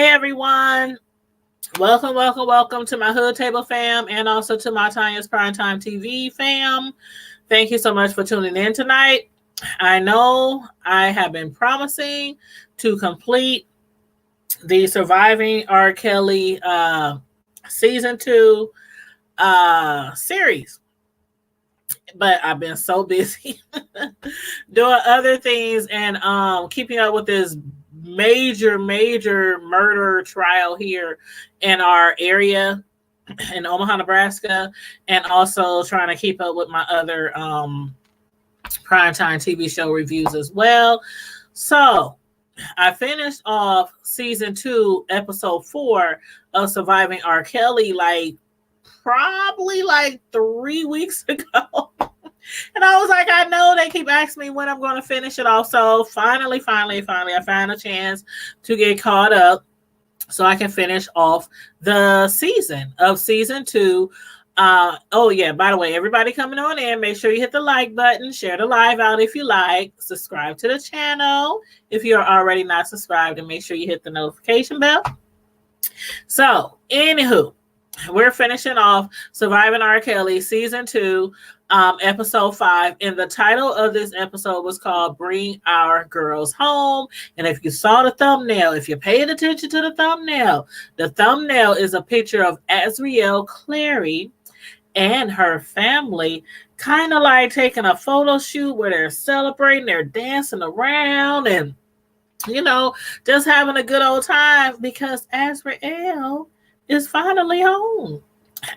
Hey everyone, welcome to my Hood Table fam and also to my Tanya's Primetime TV fam. Thank you so much for tuning in tonight. I know I have been promising to complete the Surviving R. Kelly season 2 series, but I've been so busy doing other things and keeping up with this major murder trial here in our area in Omaha, Nebraska, and also trying to keep up with my other primetime TV show reviews as well. So I finished off season 2, episode 4 of Surviving R. Kelly probably 3 weeks ago. And I was like, I know they keep asking me when I'm going to finish it off. So finally, I found a chance to get caught up so I can finish off the season of season 2. Oh yeah, by the way, everybody coming on in, make sure you hit the like button, share the live out if you like, subscribe to the channel if you're already not subscribed, and make sure you hit the notification bell. So, anywho, we're finishing off Surviving R. Kelly season 2, episode 5, and the title of this episode was called Bring Our Girls Home. And if you saw the thumbnail, if you paid attention to the thumbnail is a picture of Azriel Clary and her family kind of like taking a photo shoot where they're celebrating, they're dancing around and just having a good old time because Azriel is finally home.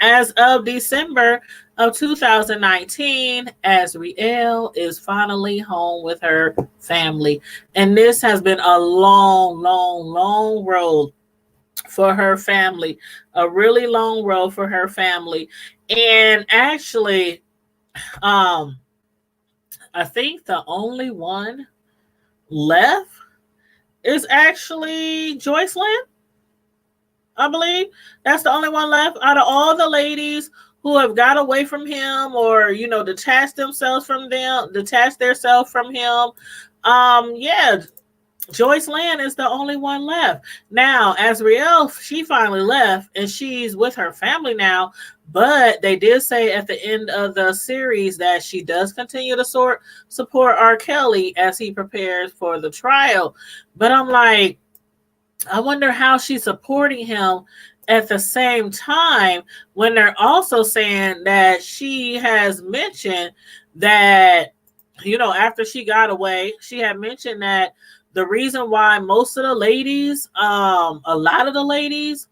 As of December of 2019, Azriel is finally home with her family. And this has been a long road for her family. A really long road for her family. And actually, I think the only one left is actually Joyce Lynn. I believe that's the only one left out of all the ladies who have got away from him or, detached themselves from him. Yeah, Joyce Land is the only one left. Now, Azriel, she finally left and she's with her family now, but they did say at the end of the series that she does continue to support R. Kelly as he prepares for the trial. But I'm like, I wonder how she's supporting him at the same time when they're also saying that she has mentioned that, after she got away, she had mentioned that the reason why most of the ladies, a lot of the ladies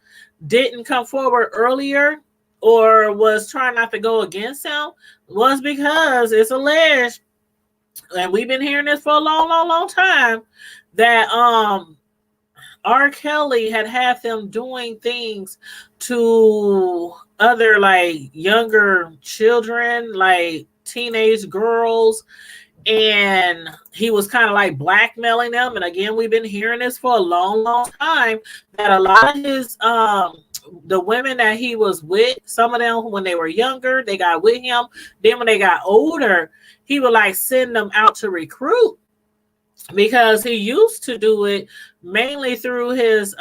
didn't come forward earlier or was trying not to go against him was because it's alleged, and we've been hearing this for a long time, that R. Kelly had them doing things to other younger children, teenage girls, and he was kind of blackmailing them. And again, we've been hearing this for a long time, that a lot of his the women that he was with, some of them when they were younger, they got with him. Then when they got older, he would send them out to recruit, because he used to do it mainly through his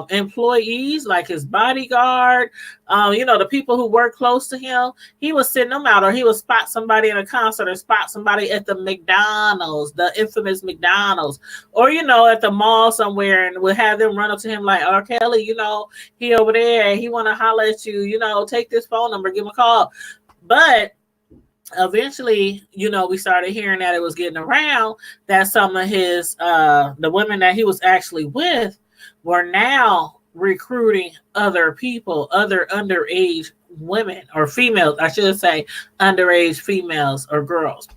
employees, like his bodyguard, the people who work close to him. He would send them out, or he would spot somebody in a concert or spot somebody at the McDonald's, the infamous McDonald's, or, at the mall somewhere, and would have them run up to him like, R. Kelly, he over there, he want to holler at you, take this phone number, give him a call. But eventually, we started hearing that it was getting around that some of his, the women that he was actually with were now recruiting other people, other underage women or females, I should say, underage females or girls.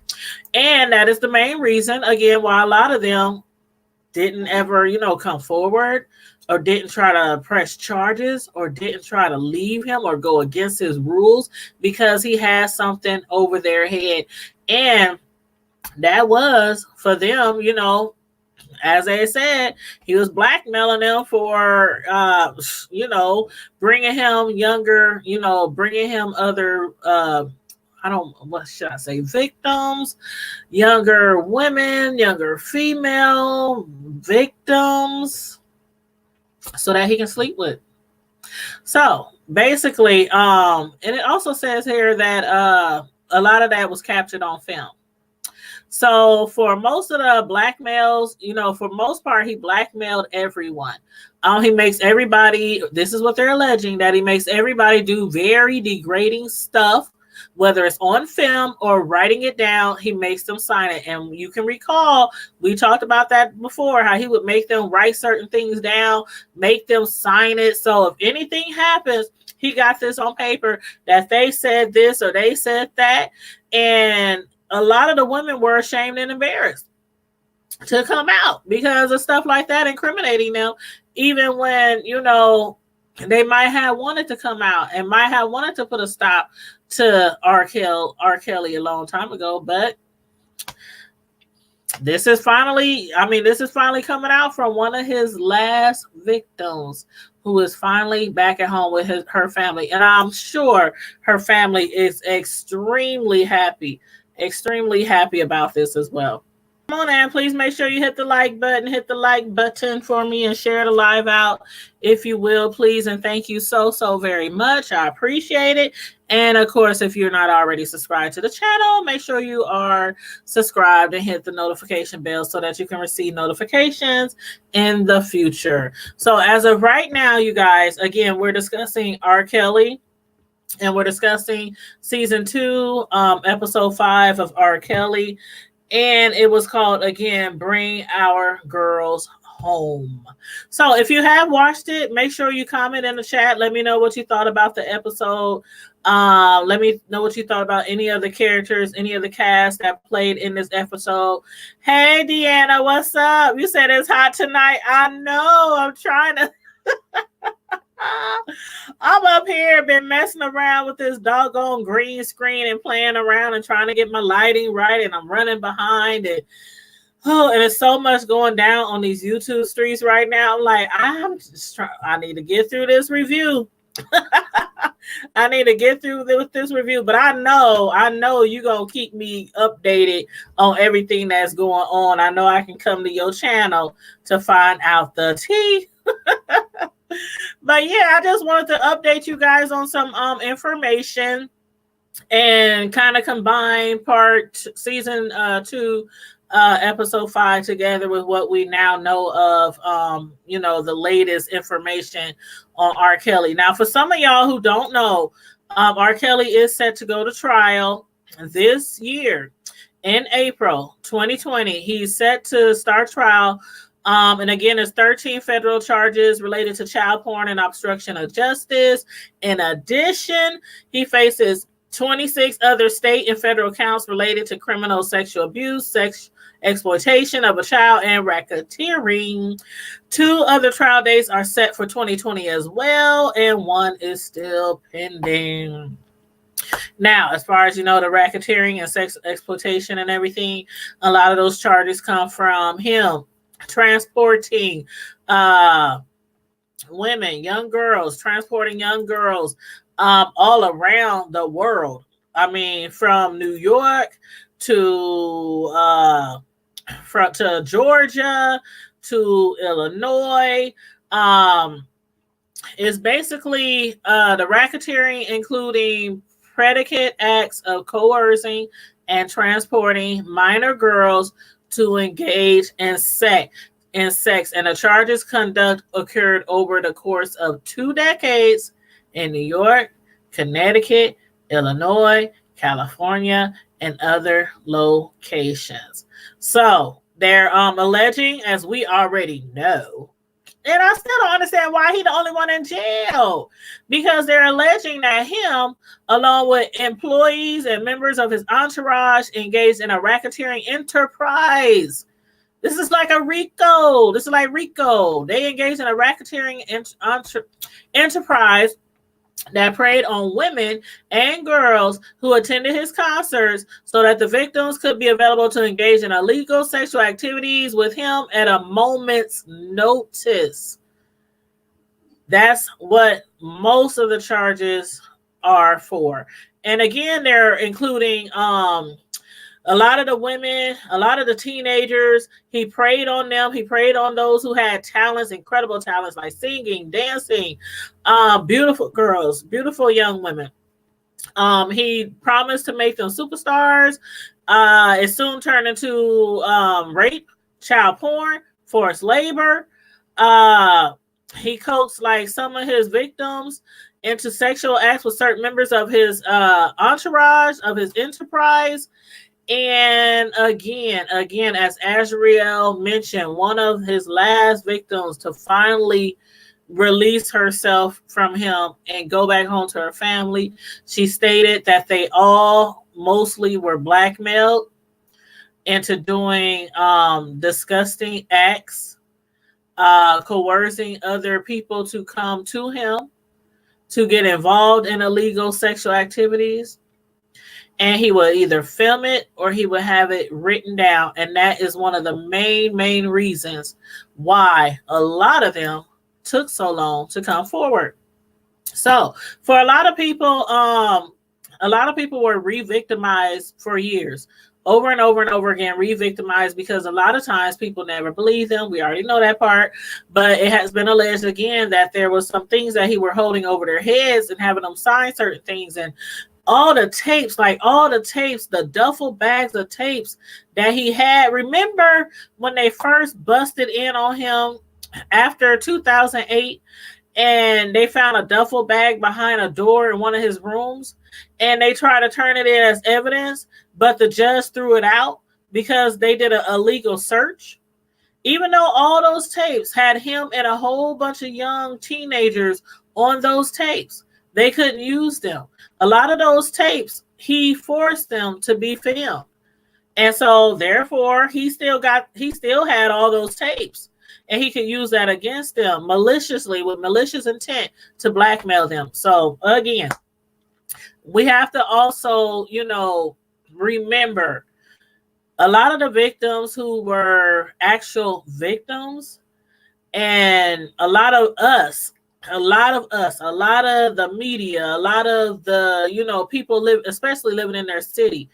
And that is the main reason, again, why a lot of them didn't ever, come forward or didn't try to press charges or didn't try to leave him or go against his rules, because he has something over their head. And that was for them, as I said, he was blackmailing them for, bringing him younger, bringing him other, what should I say, victims, younger women, younger female victims. so that he can sleep with. So basically, and it also says here that a lot of that was captured on film. So for most of the blackmails, for most part, he blackmailed everyone. He makes everybody. This is what they're alleging, that he makes everybody do very degrading stuff, whether it's on film or writing it down. He makes them sign it, and you can recall we talked about that before. How he would make them write certain things down, make them sign it. So if anything happens, he got this on paper that they said this or they said that, and a lot of the women were ashamed and embarrassed to come out because of stuff like that, incriminating them, even when, they might have wanted to come out and might have wanted to put a stop to R. Kelly a long time ago. But this is finally coming out from one of his last victims, who is finally back at home with her family. And I'm sure her family is extremely happy about this as well. Come on, and please make sure you hit the like button for me, and share the live out if you will, please. And thank you so very much. I appreciate it. And of course, if you're not already subscribed to the channel, make sure you are subscribed and hit the notification bell so that you can receive notifications in the future. So as of right now, you guys, again, we're discussing R. Kelly. And we're discussing season 2, episode 5 of R. Kelly. And it was called, again, Bring Our Girls Home. So if you have watched it, make sure you comment in the chat. Let me know what you thought about the episode. Let me know what you thought about any of the characters, any of the cast that played in this episode. Hey, Deanna, what's up? You said it's hot tonight. I know. I'm trying to... I'm up here, been messing around with this doggone green screen and playing around and trying to get my lighting right, and I'm running behind it. And it's so much going down on these YouTube streets right now. I'm like, I need to get through this review. I need to get through with this review, but I know you gonna keep me updated on everything that's going on. I know I can come to your channel to find out the tea. But yeah, I just wanted to update you guys on some information and kind of combine season 2, episode 5 together with what we now know of, the latest information on R. Kelly. Now, for some of y'all who don't know, R. Kelly is set to go to trial this year in April 2020. He's set to start trial. And again, there's 13 federal charges related to child porn and obstruction of justice. In addition, he faces 26 other state and federal counts related to criminal sexual abuse, sex exploitation of a child, and racketeering. 2 other trial dates are set for 2020 as well, and 1 is still pending. Now, as far as the racketeering and sex exploitation and everything, a lot of those charges come from him transporting women, young girls, transporting young girls all around the world. I mean, from New York to Georgia to Illinois. Is basically the racketeering, including predicate acts of coercing and transporting minor girls to engage in sex, and the charges conduct occurred over the course of 2 decades in New York, Connecticut, Illinois, California, and other locations. So they're alleging, as we already know, and I still don't understand why he's the only one in jail, because they're alleging that him, along with employees and members of his entourage, engaged in a racketeering enterprise. This is like a RICO. This is like RICO. They engaged in a racketeering enterprise that preyed on women and girls who attended his concerts so that the victims could be available to engage in illegal sexual activities with him at a moment's notice. That's what most of the charges are for. And again, they're including A lot of the women, a lot of the teenagers, he preyed on them. He preyed on those who had talents, incredible talents like singing, dancing, beautiful girls, beautiful young women. He promised to make them superstars. It soon turned into rape, child porn, forced labor. Uh, he coaxed like some of his victims into sexual acts with certain members of his entourage, of his enterprise. And again, as Azriel mentioned, one of his last victims to finally release herself from him and go back home to her family, she stated that they all mostly were blackmailed into doing disgusting acts, coercing other people to come to him to get involved in illegal sexual activities. And he would either film it or he would have it written down. And that is one of the main reasons why a lot of them took so long to come forward. So for a lot of people were re-victimized for years, over and over and over again, re-victimized, because a lot of times people never believe them. We already know that part, but it has been alleged again that there was some things that he were holding over their heads and having them sign certain things. And all the tapes, the duffel bags of tapes that he had. Remember when they first busted in on him after 2008 and they found a duffel bag behind a door in one of his rooms and they tried to turn it in as evidence, but the judge threw it out because they did a illegal search? Even though all those tapes had him and a whole bunch of young teenagers on those tapes, they couldn't use them. A lot of those tapes, he forced them to be filmed. And so therefore, he still had all those tapes. And he could use that against them maliciously, with malicious intent to blackmail them. So again, we have to also, remember a lot of the victims who were actual victims, and a lot of the media, a lot of the, people especially living in their city,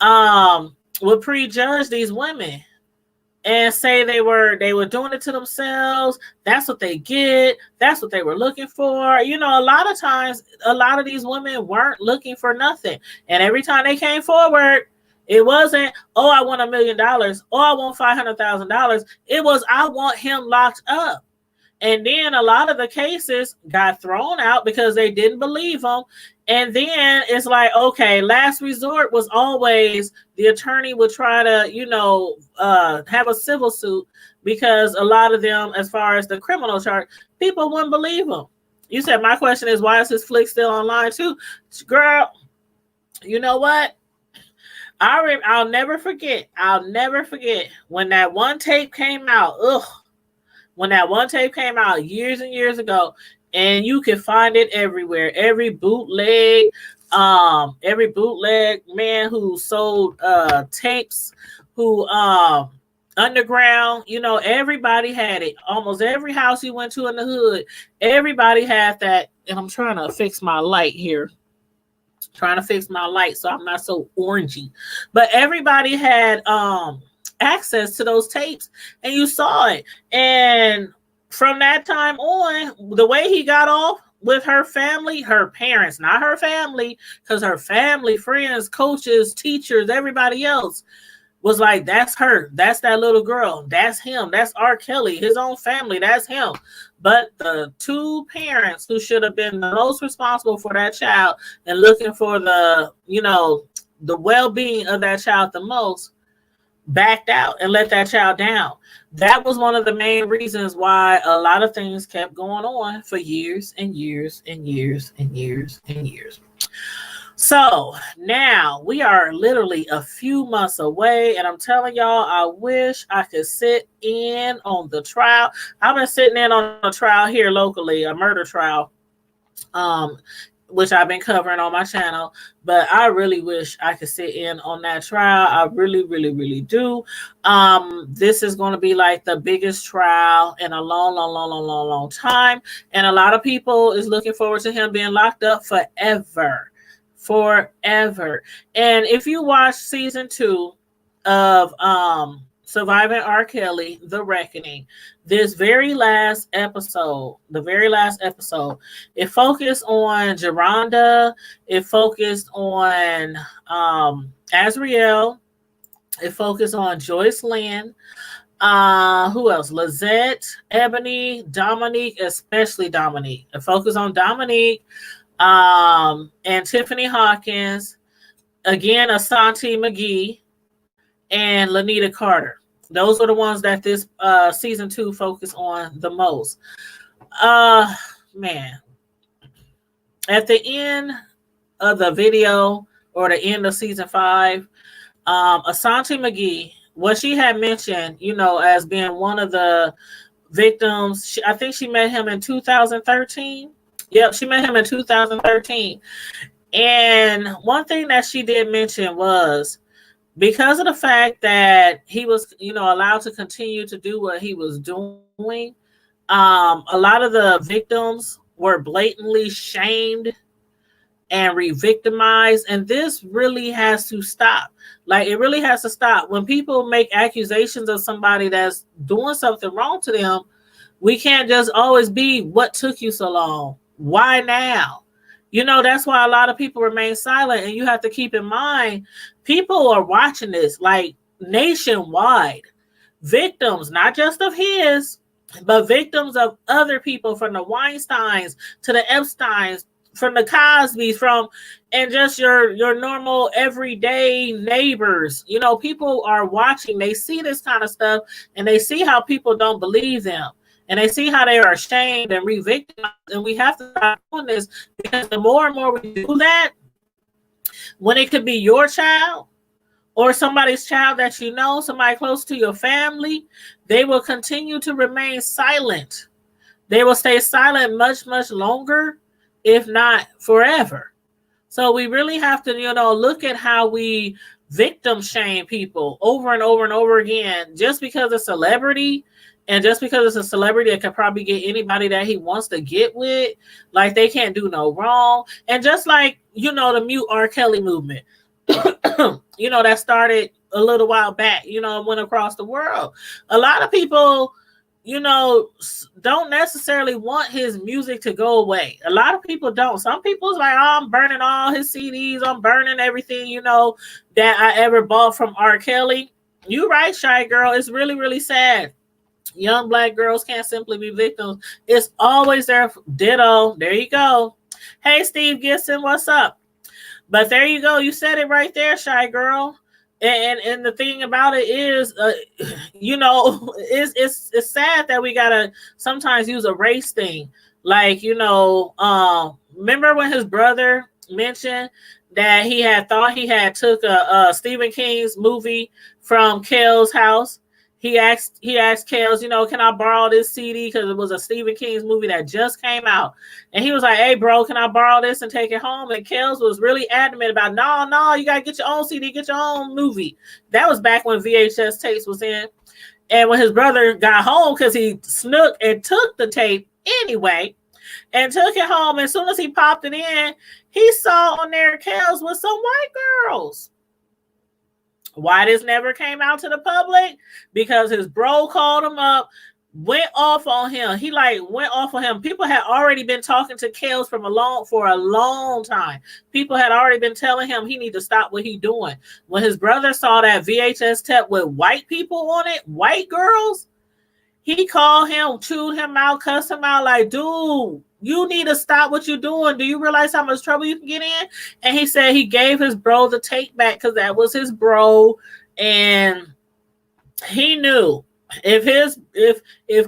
would prejudge these women and say they were doing it to themselves. That's what they get. That's what they were looking for. A lot of times, a lot of these women weren't looking for nothing. And every time they came forward, it wasn't, oh, I want $1 million. Oh, I want $500,000. It was, I want him locked up. And then a lot of the cases got thrown out because they didn't believe them. And then it's like, okay, last resort was always the attorney would try to, have a civil suit, because a lot of them, as far as the criminal charge, people wouldn't believe them. You said, my question is, why is his flick still online too? Girl, you know what? I'll never forget when that one tape came out. When that one tape came out years and years ago, and you can find it everywhere. Every bootleg man who sold tapes, who underground, everybody had it. Almost every house you went to in the hood, everybody had that. And I'm trying to fix my light here. So I'm not so orangey. But everybody had access to those tapes, and you saw it. And from that time on, the way he got off with her family, her parents, not her family, because her family, friends, coaches, teachers, everybody else was like, that's her, that's that little girl, that's him, that's R. Kelly, his own family, that's him. But the two parents who should have been the most responsible for that child and looking for the well-being of that child the most, backed out and let that child down. That was one of the main reasons why a lot of things kept going on for years and years and years and years and years. So now we are literally a few months away, and I'm telling y'all, I wish I could sit in on the trial. I've been sitting in on a trial here locally, a murder trial, which I've been covering on my channel, but I really wish I could sit in on that trial. I really, really, really do. This is going to be like the biggest trial in a long time. And a lot of people is looking forward to him being locked up forever. forever. And if you watch season 2 of Surviving R. Kelly, The Reckoning, this very last episode, the very last episode, it focused on Geronda, it focused on Azriel, it focused on Joyce Lynn, who else? Lizette, Ebony, Dominique, especially Dominique. It focused on Dominique, and Tiffany Hawkins, again, Asante McGee, and Lanita Carter. Those are the ones that this season 2 focus on the most. Man, at the end of the video or the end of season 5, Asante McGee, what she had mentioned, as being one of the victims, I think she met him in 2013. Yep, she met him in 2013. And one thing that she did mention was, because of the fact that he was, allowed to continue to do what he was doing, a lot of the victims were blatantly shamed and re-victimized, and this really has to stop. Like, it really has to stop. When people make accusations of somebody that's doing something wrong to them, we can't just always be, what took you so long? Why now? That's why a lot of people remain silent. And you have to keep in mind, people are watching this, like, nationwide. Victims, not just of his, but victims of other people, from the Weinsteins to the Epsteins, from the Cosbys, and just your normal everyday neighbors. People are watching. They see this kind of stuff, and they see how people don't believe them. And they see how they are ashamed and re-victimized. And we have to stop doing this, because the more and more we do that, when it could be your child or somebody's child that somebody close to your family, they will continue to remain silent. They will stay silent much, much longer, if not forever. So we really have to, look at how we victim shame people over and over and over again, just because a celebrity. And just because it's a celebrity that can probably get anybody that he wants to get with, like, they can't do no wrong. And just like, the Mute R. Kelly movement, that started a little while back, went across the world. A lot of people, don't necessarily want his music to go away. A lot of people don't. Some people's like, oh, I'm burning all his CDs. I'm burning everything, that I ever bought from R. Kelly. You right, Shy Girl. It's really, really sad. Young Black girls can't simply be victims. It's always their ditto. There you go. Hey, Steve Gibson, what's up? But there you go. You said it right there, Shy Girl. And the thing about it is, it's sad that we gotta sometimes use a race thing. Like, remember when his brother mentioned that he had thought he had took a Stephen King's movie from Kel's house? He asked Kels, can I borrow this CD? Because it was a Stephen King's movie that just came out. And he was like, hey, bro, can I borrow this and take it home? And Kels was really adamant about, no, you got to get your own CD, get your own movie. That was back when VHS tapes was in. And when his brother got home, because he snook and took the tape anyway, and took it home, as soon as he popped it in, he saw on there Kels with some white girls. Why this never came out to the public? Because his bro called him up, went off on him. He went off on him. People had already been talking to Kels for a long time. People had already been telling him he need to stop what he doing. When his brother saw that VHS tape with white people on it, white girls, he called him, chewed him out, cussed him out, like, dude, you need to stop what you're doing. Do you realize how much trouble you can get in? And he said he gave his bro the tape back because that was his bro. And he knew if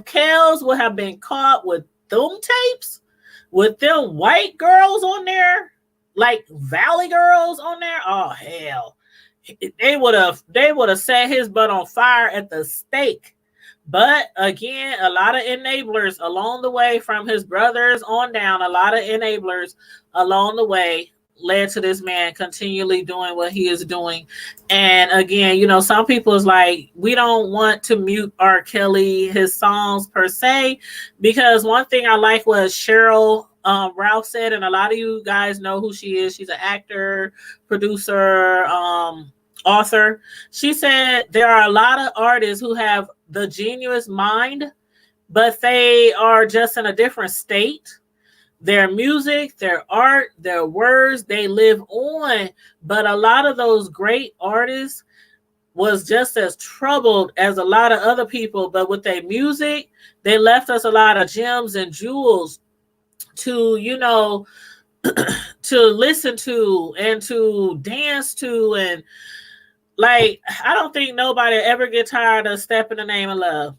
Kels would have been caught with them tapes, with them white girls on there, like Valley girls on there, oh hell. They would have set his butt on fire at the stake. But again, a lot of enablers along the way, from his brothers on down, a lot of enablers along the way led to this man continually doing what he is doing. And again, some people is like, we don't want to mute R. Kelly, his songs per se, because one thing I like was Cheryl Ralph said, and a lot of you guys know who she is. She's an actor, producer, author. She said there are a lot of artists who have the genius mind, but they are just in a different state. Their music, their art, their words, they live on. But a lot of those great artists was just as troubled as a lot of other people, but with their music, they left us a lot of gems and jewels to, to listen to and to dance to. And like, I don't think nobody ever get tired of Step in the Name of Love.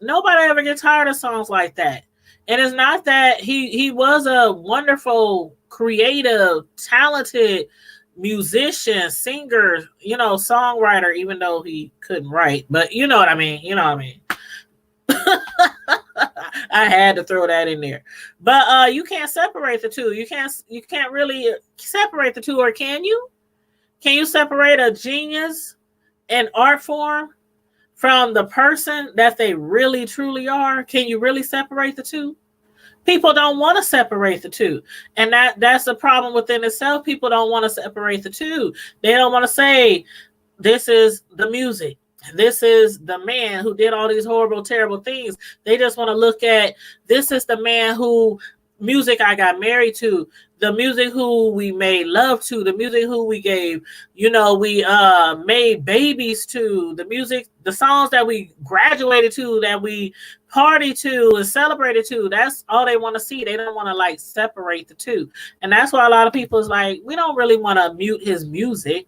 Nobody ever get tired of songs like that. And it's not that he was a wonderful, creative, talented musician, singer, songwriter, even though he couldn't write. But you know what I mean? You know what I mean? I had to throw that in there. But you can't separate the two. You can't really separate the two, or can you? Can you separate a genius and art form from the person that they really truly are? Can you really separate the two? People don't want to separate the two. And that's a problem within itself. People don't want to separate the two. They don't want to say, this is the music. This is the man who did all these horrible, terrible things. They just want to look at, this is the man who music I got married to, the music who we made love to, the music who we gave, we made babies to, the music, the songs that we graduated to, that we party to and celebrated to. That's all they want to see. They don't want to like separate the two. And that's why a lot of people is like, we don't really want to mute his music.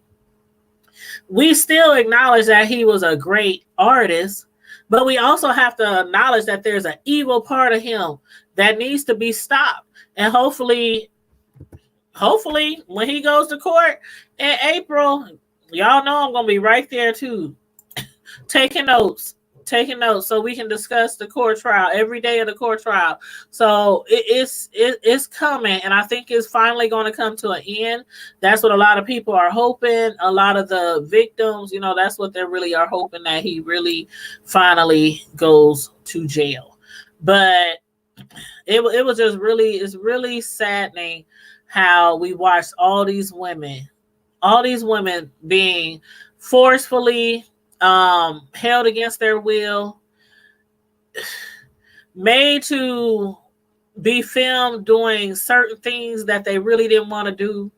We still acknowledge that he was a great artist, but we also have to acknowledge that there's an evil part of him that needs to be stopped. And hopefully when he goes to court in April, y'all know I'm going to be right there too, taking notes so we can discuss the court trial every day of the court trial. So it's coming, and I think it's finally going to come to an end. That's what a lot of people are hoping. A lot of the victims, that's what they really are hoping, that he really finally goes to jail. But it was just it's really saddening how we watched all these women being forcefully held against their will, made to be filmed doing certain things that they really didn't want to do,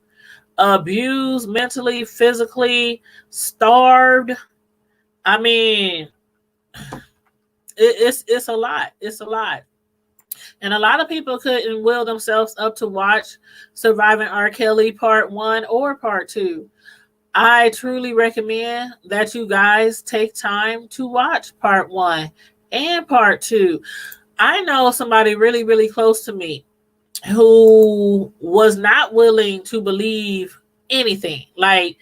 abused mentally, physically, starved. I mean, it's a lot. It's a lot. And a lot of people couldn't will themselves up to watch Surviving R. Kelly Part 1 or Part 2. I truly recommend that you guys take time to watch Part 1 and Part 2. I know somebody really, really close to me who was not willing to believe anything. Like,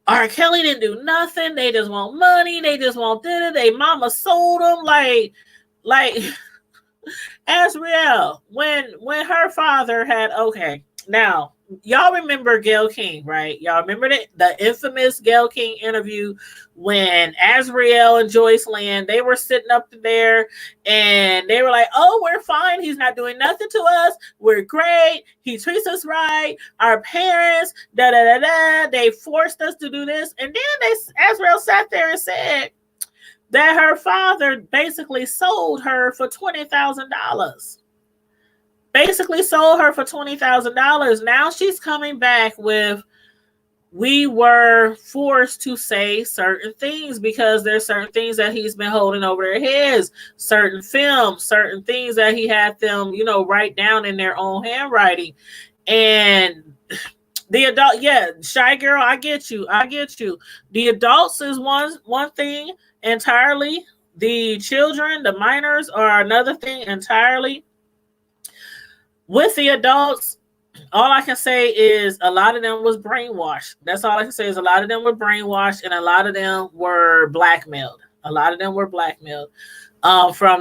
R. Kelly didn't do nothing. They just want money. They just want dinner. They mama sold them. Like Azriel, when her father had, okay, now, y'all remember Gayle King, right? Y'all remember the infamous Gayle King interview when Azriel and Joyce Land, they were sitting up there and they were like, oh, we're fine. He's not doing nothing to us. We're great. He treats us right. Our parents, they forced us to do this. And then Azriel sat there and said that her father basically sold her for $20,000. Basically sold her for $20,000. Now she's coming back with, we were forced to say certain things because there's certain things that he's been holding over their heads, certain films, certain things that he had them, write down in their own handwriting. And the adult, Shy Girl, I get you. The adults is one thing entirely. The children, the minors, are another thing entirely. With the adults, all I can say is a lot of them was brainwashed. That's all I can say is a lot of them were brainwashed, and a lot of them were blackmailed. From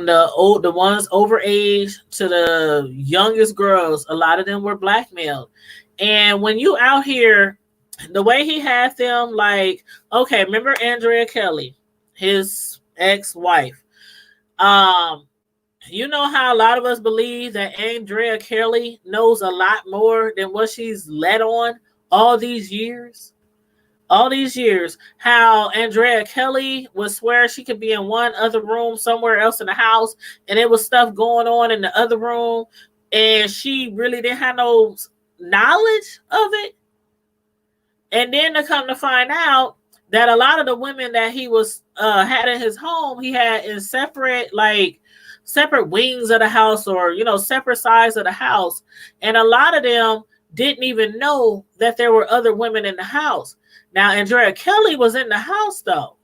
the ones over age to the youngest girls, a lot of them were blackmailed. And when you out here, the way he had them, like, okay, remember Andrea Kelly, his ex-wife? You know how a lot of us believe that Andrea Kelly knows a lot more than what she's let on all these years? All these years, how Andrea Kelly would swear she could be in one other room somewhere else in the house, and there was stuff going on in the other room, and she really didn't have no knowledge of it. And then to come to find out that a lot of the women that he was had in his home, he had in separate wings of the house, or separate sides of the house, and a lot of them didn't even know that there were other women in the house. Now, Andrea Kelly was in the house though.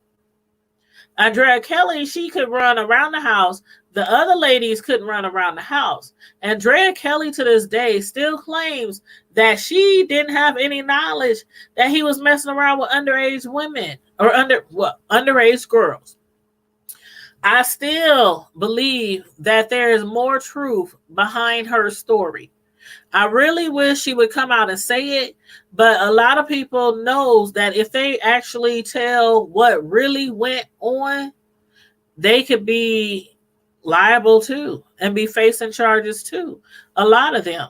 Andrea Kelly, she could run around the house. The other ladies couldn't run around the house. Andrea Kelly to this day still claims that she didn't have any knowledge that he was messing around with underage women or underage girls. I still believe that there is more truth behind her story. I really wish she would come out and say it, but a lot of people knows that if they actually tell what really went on, they could be liable too and be facing charges too. A lot of them.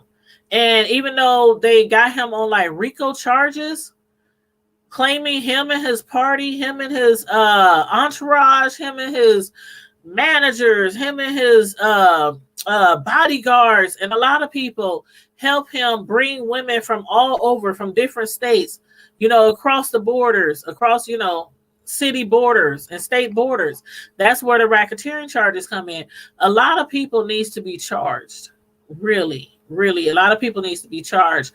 And even though they got him on like RICO charges, claiming him and his party, him and his entourage, him and his managers, him and his bodyguards, and a lot of people help him bring women from all over, from different states, across the borders, across, city borders and state borders. That's where the racketeering charges come in. A lot of people needs to be charged. Really, really, a lot of people needs to be charged.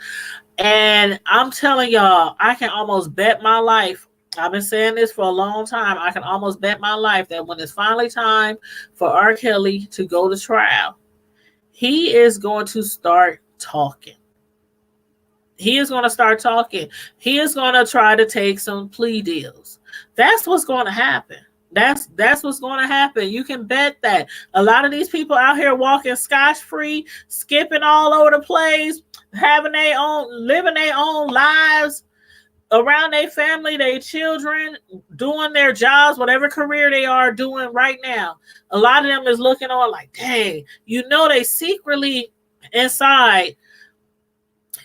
And I'm telling y'all, I can almost bet my life. I've been saying this for a long time. I can almost bet my life that when it's finally time for R. Kelly to go to trial, he is going to start talking. He is going to start talking. He is going to try to take some plea deals. That's what's going to happen. That's what's going to happen. You can bet that. A lot of these people out here walking scotch-free, skipping all over the place, living their own lives around their family, their children, doing their jobs, whatever career they are doing right now. A lot of them is looking on like, dang, they secretly inside,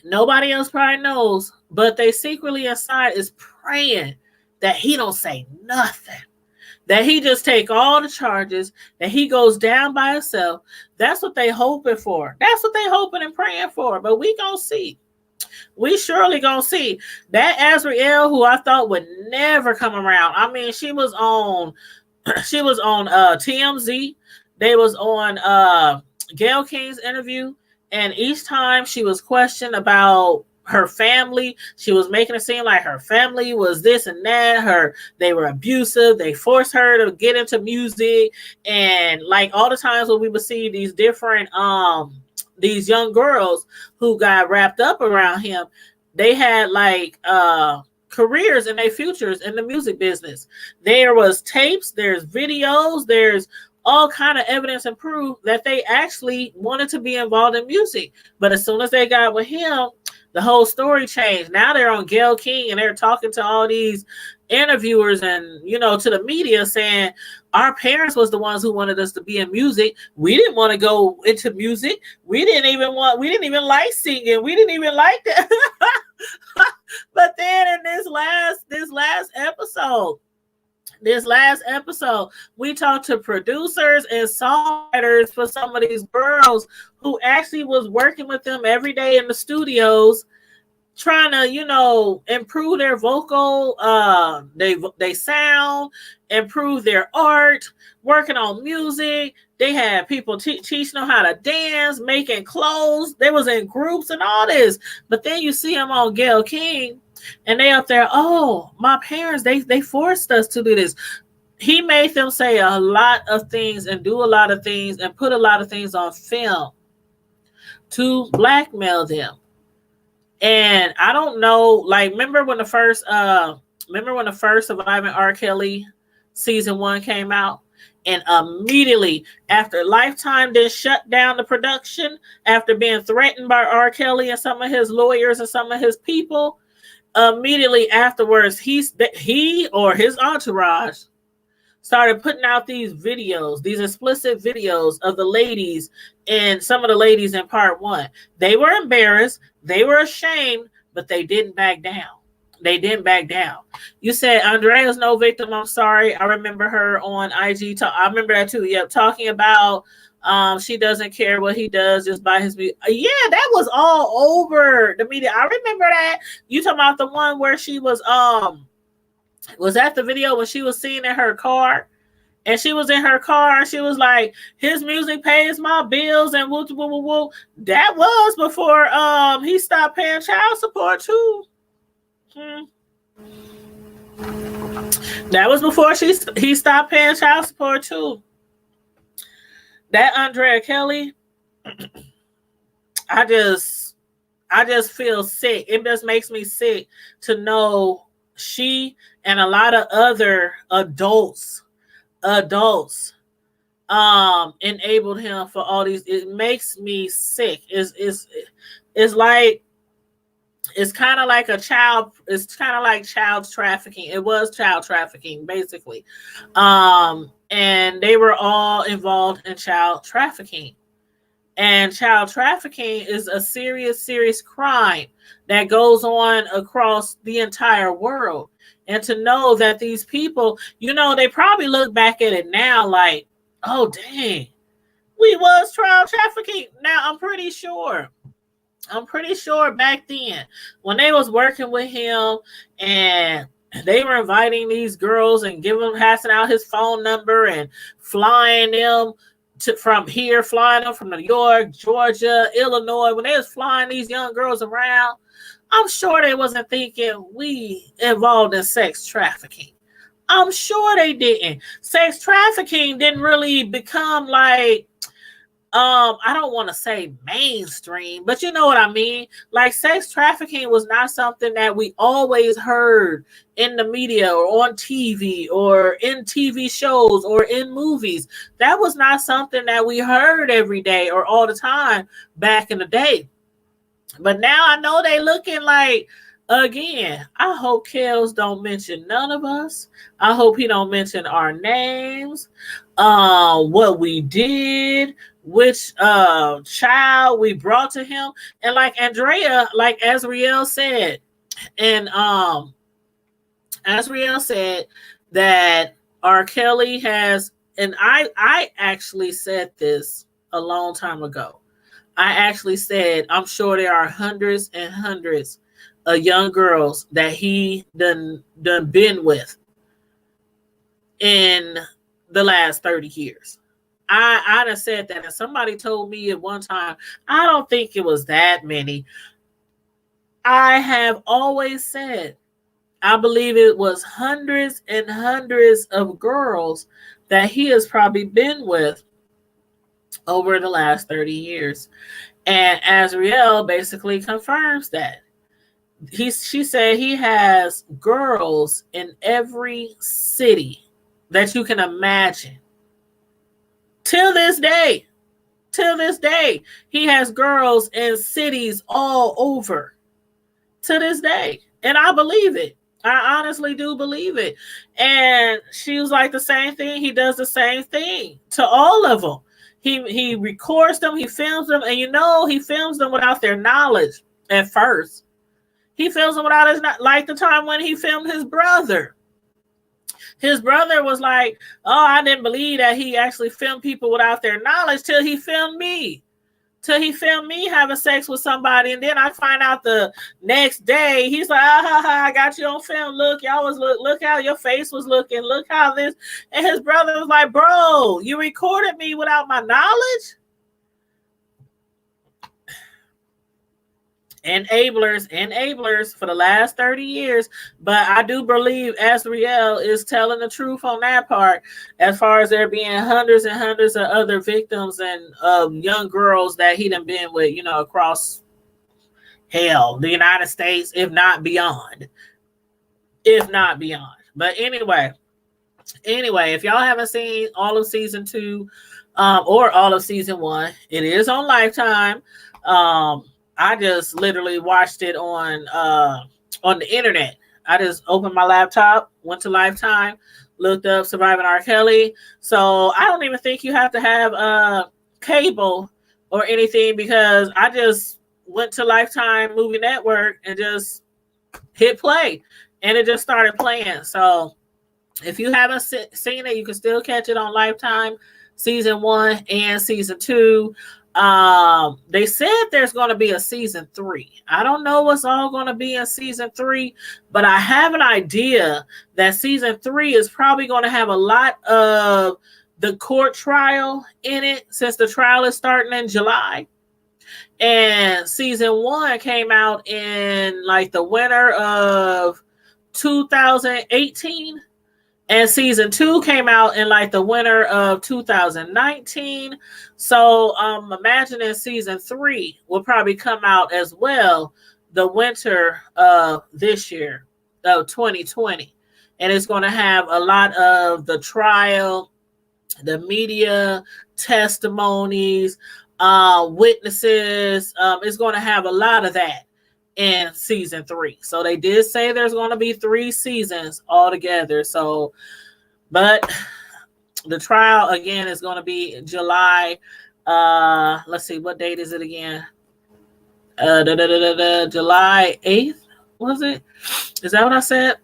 nobody else probably knows, but they secretly inside is praying that he don't say nothing, that he just take all the charges, that he goes down by himself. That's what they hoping for. That's what they hoping and praying for. But we gonna see. We surely gonna see. That Azriel, who I thought would never come around. I mean, she was on TMZ. They was on Gayle King's interview, and each time she was questioned about her family, she was making it seem like her family was this and that. They were abusive. They forced her to get into music, and like all the times when we would see these different these young girls who got wrapped up around him, they had like careers and their futures in the music business. There was tapes, there's videos, there's all kind of evidence and proof that they actually wanted to be involved in music. But as soon as they got with him, the whole story changed. Now they're on Gayle King and they're talking to all these interviewers and, to the media saying, our parents was the ones who wanted us to be in music. We didn't want to go into music. We didn't even like singing. We didn't even like that. But then in this last episode, we talked to producers and songwriters for some of these girls who actually was working with them every day in the studios, trying to, improve their vocal, they sound, improve their art, working on music. They had people teaching them how to dance, making clothes. They was in groups and all this. But then you see them on Gayle King, and they up there, oh, my parents, they forced us to do this. He made them say a lot of things and do a lot of things and put a lot of things on film to blackmail them. And I don't know, like, remember when the first Surviving R. Kelly season 1 came out? And immediately after Lifetime then shut down the production after being threatened by R. Kelly and some of his lawyers and some of his people, immediately afterwards, he or his entourage started putting out these videos, these explicit videos of the ladies, and some of the ladies in part one. They were embarrassed, they were ashamed, but they didn't back down. They didn't back down. You said Andrea's no victim. I'm sorry. I remember her on IG. I remember that too. Yep, talking about she doesn't care what he does just by his music. Yeah, that was all over the media. I remember that. You talking about the one where she was that the video when she was sitting in her car, and she was in her car and she was like, his music pays my bills and woo woo woo woo. That was before he stopped paying child support too. That was before he stopped paying child support too. That Andrea Kelly, I just feel sick. It just makes me sick to know she and a lot of other adults enabled him for all these. It makes me sick. It's like, it's kind of like it's kind of like child trafficking. It was child trafficking basically. And they were all involved in child trafficking. And child trafficking is a serious crime that goes on across the entire world. And to know that these people, they probably look back at it now like, oh, dang, we was child trafficking. Now, I'm pretty sure back then when they was working with him and they were inviting these girls and passing out his phone number and flying them from New York, Georgia, Illinois, when they was flying these young girls around, I'm sure they wasn't thinking we involved in sex trafficking. I'm sure they didn't. Sex trafficking didn't really become like, I don't want to say mainstream, but you know what I mean? Like, sex trafficking was not something that we always heard in the media or on TV or in TV shows or in movies. That was not something that we heard every day or all the time back in the day. But now I know they looking like, again, I hope Kels don't mention none of us. I hope he don't mention our names, what we did, which child we brought to him. And like Andrea, like Azriel said, and Azriel said that R. Kelly has, and I actually said this a long time ago. I actually said, I'm sure there are hundreds and hundreds of young girls that he done been with in the last 30 years. I done said that, and somebody told me at one time, I don't think it was that many. I have always said, I believe it was hundreds and hundreds of girls that he has probably been with over the last 30 years. And Azriel basically confirms that. She said he has girls in every city that you can imagine. Till this day, he has girls in cities all over. To this day. And I believe it. I honestly do believe it. And she was like, the same thing. He does the same thing to all of them. He records them, he films them, and he films them without their knowledge at first. He films them without his, like the time when he filmed his brother. His brother was like, oh, I didn't believe that he actually filmed people without their knowledge till he filmed me. Till he filmed me having sex with somebody. And then I find out the next day, he's like, I got you on film. Look, y'all was look how your face was looking. Look how this. And his brother was like, bro, you recorded me without my knowledge? Enablers for the last 30 years. But I do believe Azriel is telling the truth on that part, as far as there being hundreds and hundreds of other victims and young girls that he done been with, across the United States, if not beyond. But anyway, if y'all haven't seen all of season 2 or all of season 1, it is on Lifetime. I just literally watched it on the internet. I just opened my laptop, went to Lifetime, looked up Surviving R. Kelly. So I don't even think you have to have cable or anything, because I just went to Lifetime Movie Network and just hit play, and it just started playing. So if you haven't seen it, you can still catch it on Lifetime, season 1 and season 2. They said there's going to be a season 3. I don't know what's all going to be in season 3, but I have an idea that season 3 is probably going to have a lot of the court trial in it, since the trial is starting in July. And season 1 came out in like the winter of 2018. And season 2 came out in like the winter of 2019. So I'm imagining season 3 will probably come out as well the winter of this year, of 2020. And it's going to have a lot of the trial, the media testimonies, witnesses. It's going to have a lot of that in season 3. So they did say there's going to be 3 seasons altogether. So, but the trial again is going to be July. Let's see, what date is it again? July 8th, was it? Is that what I said?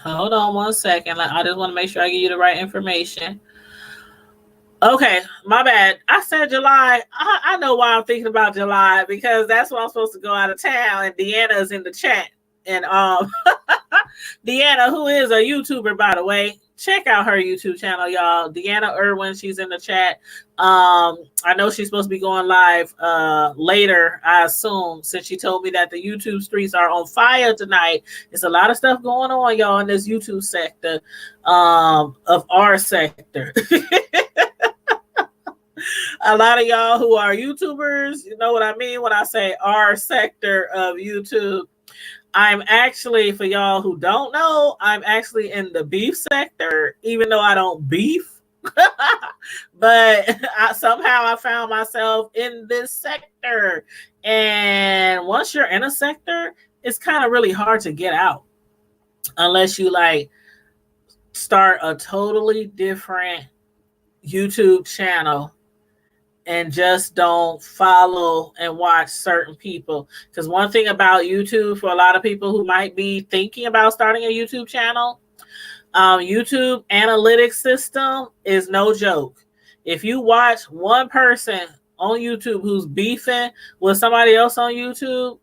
Hold on one second. I just want to make sure I give you the right information. Okay, my bad. I said July. I know why I'm thinking about July, because that's when I'm supposed to go out of town, and Deanna is in the chat. And Deanna, who is a YouTuber, by the way, check out her YouTube channel, y'all. Deanna Irwin, she's in the chat. I know she's supposed to be going live later, I assume, since she told me that the YouTube streets are on fire tonight. There's a lot of stuff going on, y'all, in this YouTube sector of our sector. A lot of y'all who are YouTubers, you know what I mean when I say our sector of YouTube. I'm actually, for y'all who don't know, I'm actually in the beef sector, even though I don't beef. But somehow I found myself in this sector. And once you're in a sector, it's kind of really hard to get out unless you like start a totally different YouTube channel and just don't follow and watch certain people. Because one thing about YouTube, for a lot of people who might be thinking about starting a YouTube channel, YouTube analytics system is no joke. If you watch one person on YouTube who's beefing with somebody else on YouTube,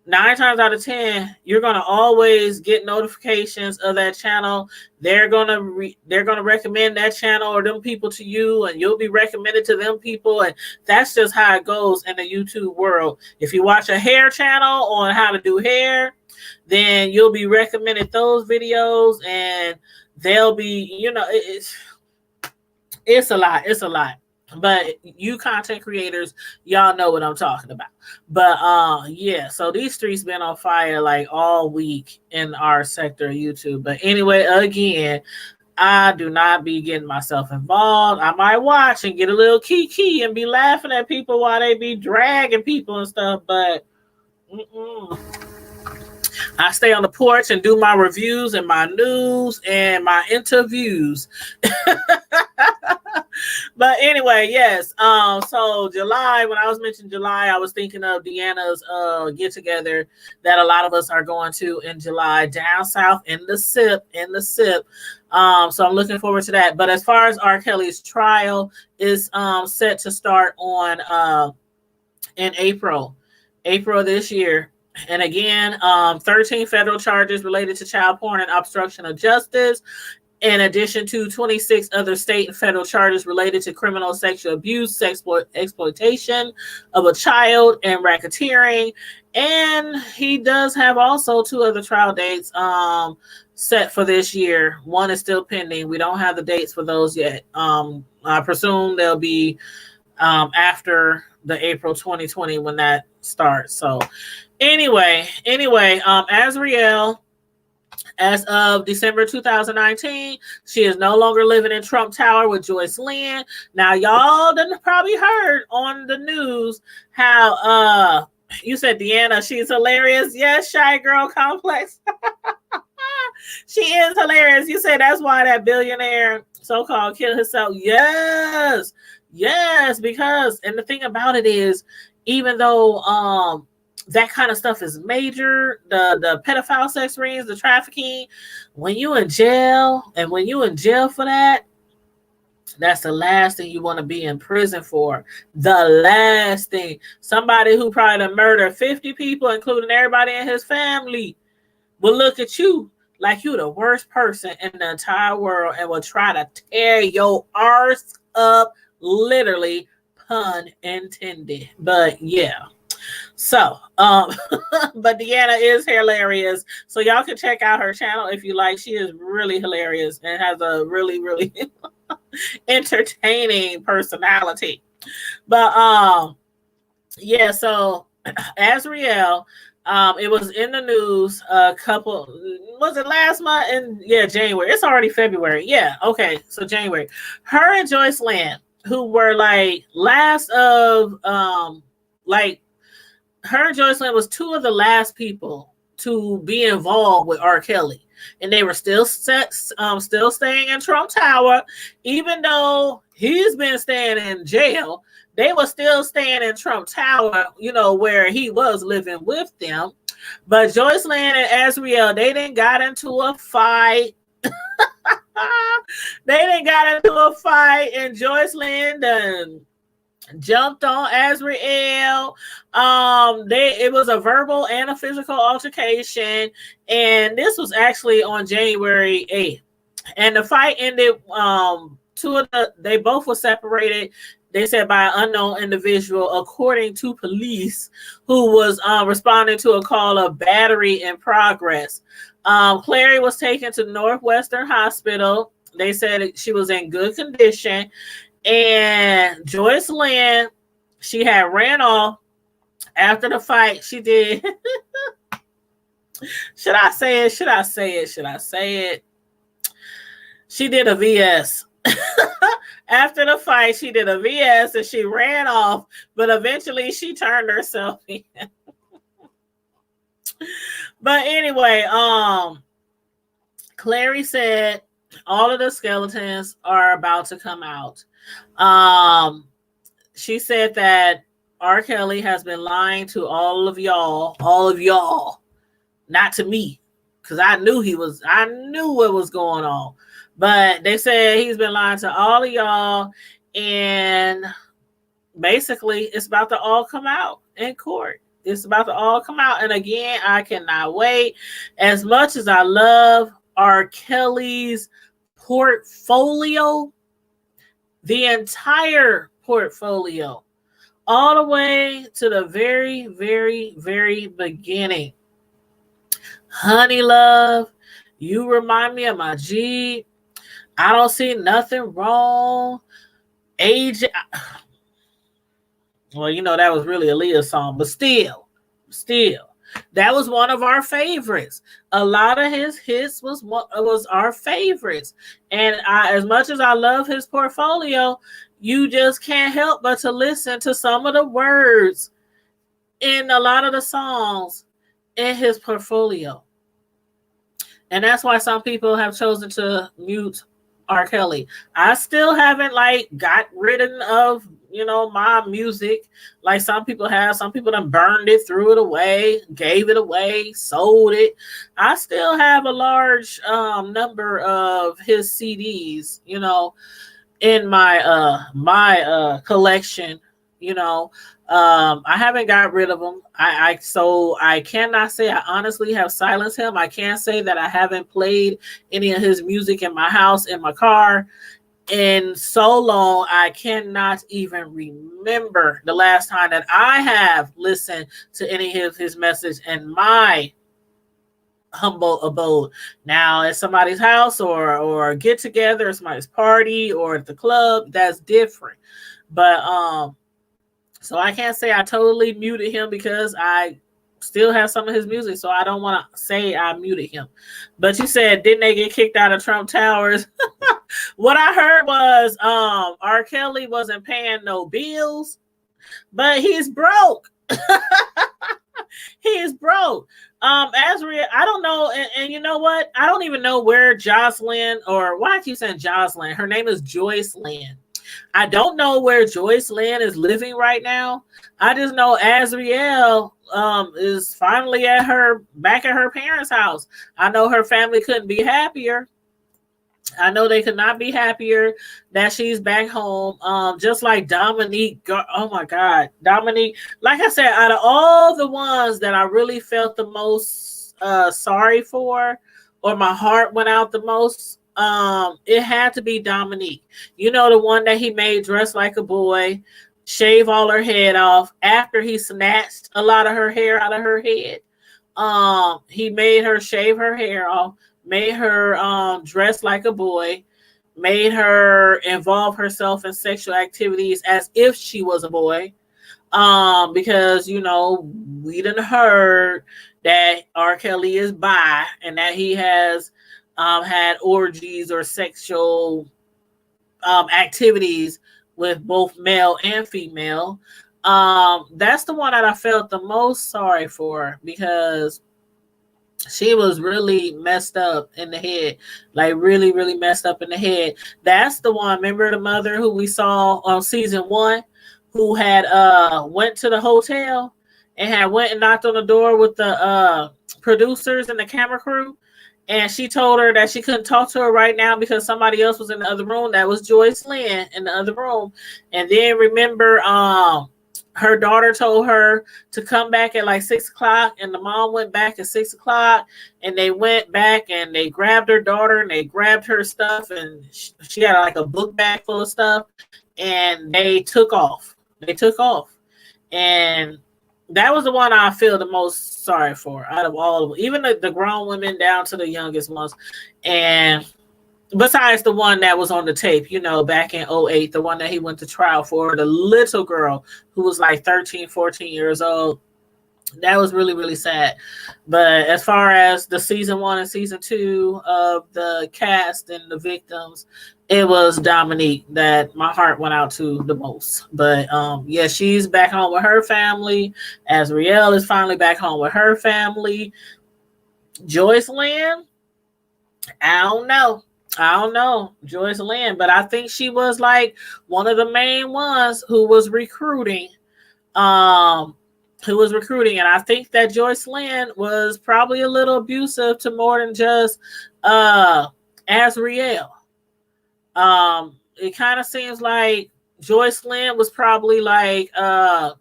9 times out of 10, you're gonna always get notifications of that channel. They're gonna recommend that channel or them people to you, and you'll be recommended to them people. And that's just how it goes in the YouTube world. If you watch a hair channel on how to do hair, then you'll be recommended those videos, and they'll be, it's a lot. It's a lot. But you content creators, y'all know what I'm talking about. But yeah, so these streets been on fire like all week in our sector of YouTube. But anyway, again, I do not be getting myself involved. I might watch and get a little kiki and be laughing at people while they be dragging people and stuff, but I stay on the porch and do my reviews and my news and my interviews. But anyway, yes. So July, when I was mentioning July, I was thinking of Deanna's get together that a lot of us are going to in July down south in the SIP. So I'm looking forward to that. But as far as R. Kelly's trial is set to start on in April of this year. And again, 13 federal charges related to child porn and obstruction of justice, in addition to 26 other state and federal charges related to criminal sexual abuse, exploitation of a child, and racketeering. And he does have also 2 other trial dates set for this year. One is still pending. We don't have the dates for those yet. I presume they'll be after the April 2020 when that starts. So anyway, Azriel, as of December 2019, she is no longer living in Trump Tower with Joyce Lynn. Now, y'all done probably heard on the news how you said Deanna, she's hilarious. Yes, Shy Girl Complex. She is hilarious. You said that's why that billionaire so-called killed himself. Yes. Yes, because and the thing about it is, even though that kind of stuff is major, the pedophile sex rings, the trafficking, when you in jail and when you in jail for that, that's the last thing you want to be in prison for. The last thing. Somebody who probably murdered 50 people, including everybody in his family, will look at you like you the worst person in the entire world and will try to tear your arse up, literally, pun intended. But yeah. So, but Deanna is hilarious. So y'all can check out her channel if you like. She is really hilarious and has a really, really entertaining personality. But yeah, so Azriel, it was in the news a couple, was it last month? And yeah, January. It's already February. Yeah, okay. So January. Her and Joyce Land, who were like last of like her and Joyce Land was two of the last people to be involved with R. Kelly. And they were still staying in Trump Tower, even though he's been staying in jail. They were still staying in Trump Tower, you know, where he was living with them. But Joyce Land and Azriel, they didn't got into a fight. And Joyce Land jumped on Azriel. It was a verbal and a physical altercation, and this was actually on January 8th. And the fight ended. They both were separated. They said by an unknown individual, according to police, who was responding to a call of battery in progress. Clary was taken to Northwestern Hospital. They said she was in good condition. And Joyce Land, she had ran off after the fight. She did. Should I say it? She did a VS. After the fight, she did a VS and she ran off, but eventually she turned herself in. But anyway, Clary said all of the skeletons are about to come out. She said that R. Kelly has been lying to all of y'all, not to me, because I knew what was going on. But they said he's been lying to all of y'all, and basically it's about to all come out in court. It's about to all come out. And again, I cannot wait. As much as I love R. Kelly's portfolio, the entire portfolio, all the way to the very, very, very beginning. Honey Love, you remind me of my G. I don't see nothing wrong. Age. Well, you know, that was really Aaliyah's song, but still, that was one of our favorites. A lot of his hits was our favorites. And as much as I love his portfolio, you just can't help but to listen to some of the words in a lot of the songs in his portfolio. And that's why some people have chosen to mute R. Kelly. I still haven't got rid of, my music like some people have. Some people done burned it, threw it away, gave it away, sold it. I still have a large number of his CDs, in my collection. I haven't got rid of them. So I cannot say I honestly have silenced him. I can't say that I haven't played any of his music in my house, in my car, in so long. I cannot even remember the last time that I have listened to any of his message in my humble abode. Now at somebody's house or get together, somebody's party, or at the club, that's different. But so I can't say I totally muted him because I still have some of his music. So I don't want to say I muted him. But you said, didn't they get kicked out of Trump Towers? What I heard was R. Kelly wasn't paying no bills, but he's broke. He is broke. Azria, I don't know, and you know what? I don't even know where Jocelyn, or why I keep saying Jocelyn. Her name is Joyce Lynn. I don't know where Joyce Lynn is living right now. I just know Azriel is finally back at her parents' house. I know her family couldn't be happier. I know they could not be happier that she's back home. Just like Dominique. Oh my God, Dominique. Like I said, out of all the ones that I really felt the most sorry for, or my heart went out the most, it had to be Dominique. You know, the one that he made dress like a boy, shave all her head off after he snatched a lot of her hair out of her head. He made her shave her hair off, made her dress like a boy, made her involve herself in sexual activities as if she was a boy. Because you know, we done heard that R. Kelly is bi and that he has had orgies or sexual activities with both male and female. That's the one that I felt the most sorry for, because she was really messed up in the head, like really, really messed up in the head. That's the one. Remember the mother who we saw on season 1, who had went to the hotel and had went and knocked on the door with the producers and the camera crew, and she told her that she couldn't talk to her right now because somebody else was in the other room. That was Joyce Lynn in the other room. And then remember, her daughter told her to come back at like 6 o'clock, and the mom went back at 6 o'clock, and they went back and they grabbed her daughter and they grabbed her stuff, and she had like a book bag full of stuff, and they took off. They took off. And that was the one I feel the most sorry for out of all of them, even the grown women down to the youngest ones. And besides the one that was on the tape, you know, back in '08, the one that he went to trial for, the little girl who was like 13, 14 years old. That was really, really sad. But as far as the season 1 and season 2 of the cast and the victims, it was Dominique that my heart went out to the most. But yeah, she's back home with her family. Azriel is finally back home with her family. Joyce Lynn, I don't know. Joyce Lynn, but I think she was like one of the main ones who was recruiting. And I think that Joyce Lynn was probably a little abusive to more than just Azriel. It kind of seems like Joyce Lynn was probably like I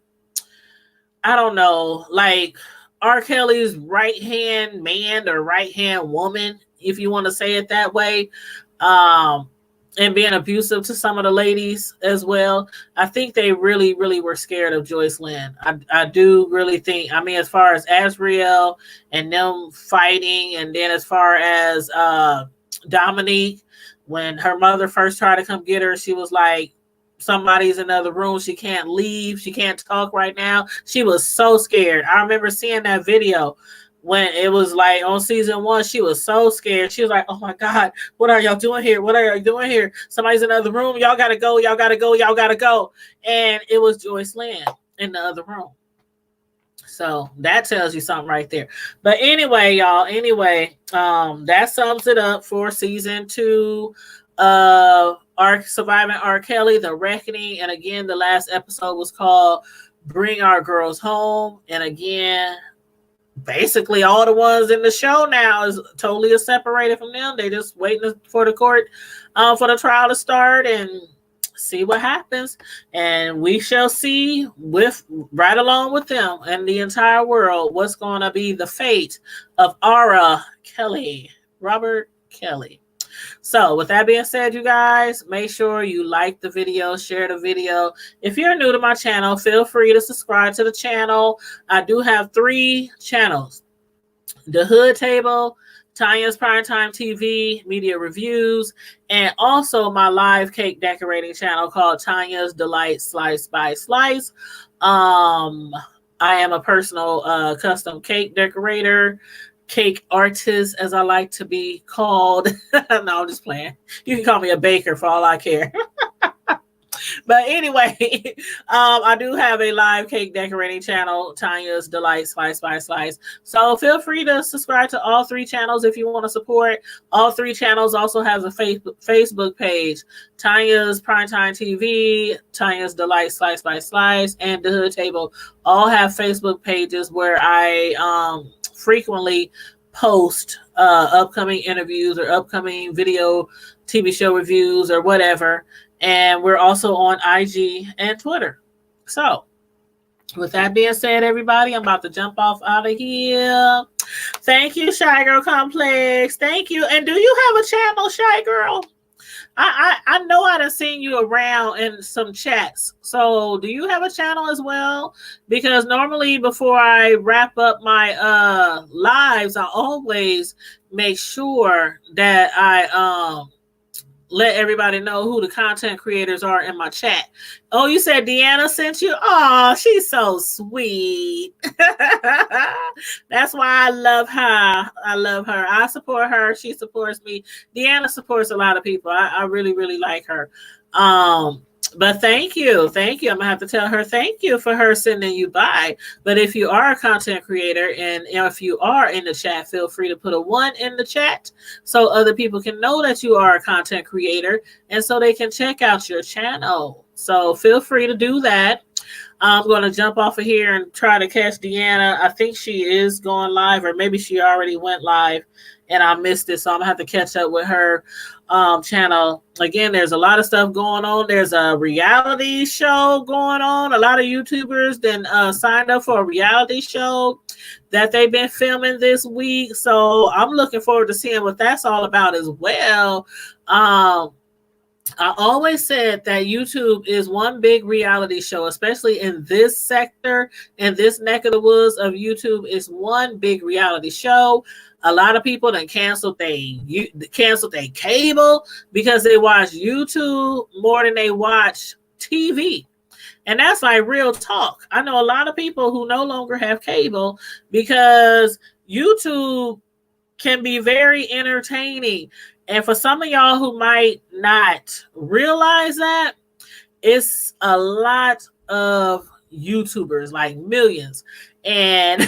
don't know, like R. Kelly's right hand man or right hand woman, if you want to say it that way, and being abusive to some of the ladies as well. I think they really, really were scared of Joyce Lynn. I do really think, I mean, as far as Azriel and them fighting, and then as far as Dominique, when her mother first tried to come get her, she was like, somebody's in the other room. She can't leave. She can't talk right now. She was so scared. I remember seeing that video when it was like on season 1. She was so scared. She was like, oh my God, what are y'all doing here? What are y'all doing here? Somebody's in the other room. Y'all got to go. Y'all got to go. Y'all got to go. And it was Joyce Lynn in the other room. So that tells you something right there. But anyway, y'all, that sums it up for season 2 of Surviving R. Kelly, The Reckoning. And again, the last episode was called Bring Our Girls Home. And again, basically all the ones in the show now is totally separated from them. They just waiting for the court, for the trial to start and see what happens. And we shall see right along with them and the entire world what's going to be the fate of Robert Kelly. So with that being said, you guys, make sure you like the video, share the video. If you're new to my channel, feel free to subscribe to the channel. I do have 3 channels: The Hood Table, Tanya's Primetime TV, Media Reviews, and also my live cake decorating channel called Tanya's Delight Slice by Slice. I am a personal custom cake decorator, cake artist, as I like to be called. No, I'm just playing. You can call me a baker for all I care. But anyway, I do have a live cake decorating channel, Tanya's Delight Slice by Slice. So feel free to subscribe to all three channels if you want to support. All three channels also has a Facebook page, Tanya's Primetime TV, Tanya's Delight Slice by Slice, and The Hood Table. All have Facebook pages where I frequently post upcoming interviews or upcoming video TV show reviews or whatever. And we're also on IG and Twitter. So with that being said, everybody, I'm about to jump off out of here. Thank you, Shy Girl Complex. Thank you. And do you have a channel, Shy Girl? I know I done seen you around in some chats. So do you have a channel as well? Because normally before I wrap up my lives, I always make sure that I let everybody know who the content creators are in my chat. Oh, you said Deanna sent you? Oh, she's so sweet. That's why I love her. I love her. I support her. She supports me. Deanna supports a lot of people. I really, really like her. But thank you. Thank you. I'm going to have to tell her thank you for her sending you by. But if you are a content creator and if you are in the chat, feel free to put a 1 in the chat so other people can know that you are a content creator and so they can check out your channel. So feel free to do that. I'm going to jump off of here and try to catch Deanna. I think she is going live, or maybe she already went live and I missed it. So I'm going to have to catch up with her channel. Again, there's a lot of stuff going on. There's a reality show going on. A lot of YouTubers then signed up for a reality show that they've been filming this week. So I'm looking forward to seeing what that's all about as well. I always said that YouTube is one big reality show, especially in this sector, in this neck of the woods of YouTube. It's one big reality show. A lot of people done canceled their cable because they watch YouTube more than they watch TV. And that's like real talk. I know a lot of people who no longer have cable because YouTube can be very entertaining. And for some of y'all who might not realize that, it's a lot of YouTubers, like millions. And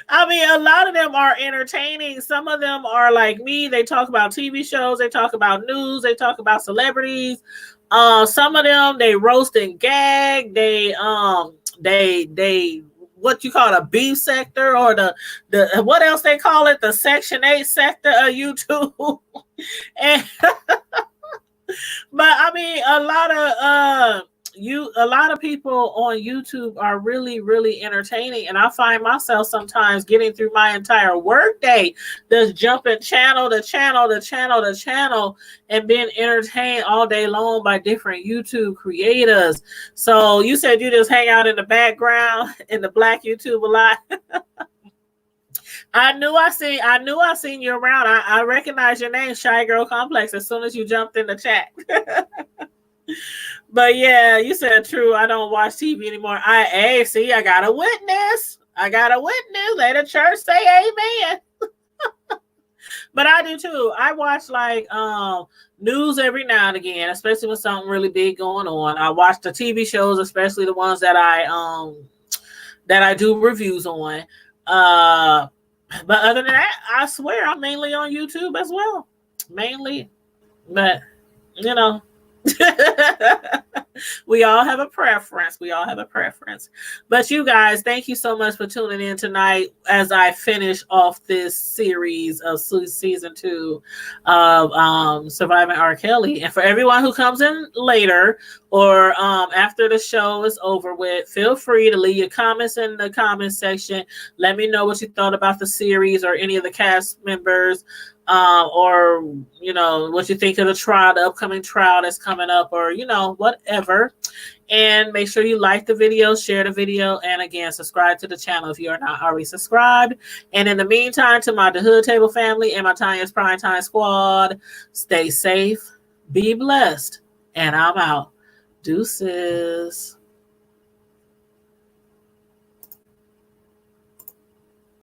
I mean, a lot of them are entertaining. Some of them are like me. They talk about TV shows. They talk about news. They talk about celebrities. Some of them, they roast and gag. They what you call it, a B sector, or the what else they call it, the Section 8 sector of YouTube. And but I mean, a lot of people on YouTube are really, really entertaining, and I find myself sometimes getting through my entire workday just jumping channel to channel to channel to channel and being entertained all day long by different YouTube creators. So you said you just hang out in the background in the Black YouTube a lot. I knew I seen you around. I recognize your name, Shy Girl Complex, as soon as you jumped in the chat. But yeah, you said true. I don't watch TV anymore. I got a witness. Let the church say amen. But I do too. I watch like news every now and again, especially when something really big going on. I watch the TV shows, especially the ones that I do reviews on. But other than that, I swear I'm mainly on YouTube as well. Mainly. But you know. We all have a preference. But you guys, thank you so much for tuning in tonight as I finish off this series of season 2 of Surviving R. Kelly. And for everyone who comes in later or after the show is over with, feel free to leave your comments in the comment section. Let me know what you thought about the series or any of the cast members. Or what you think of the upcoming trial that's coming up, or whatever. And make sure you like the video, share the video, and again, subscribe to the channel if you are not already subscribed. And in the meantime, to my The Hood Table family and my Tanya's Primetime Squad, stay safe, be blessed, and I'm out. Deuces.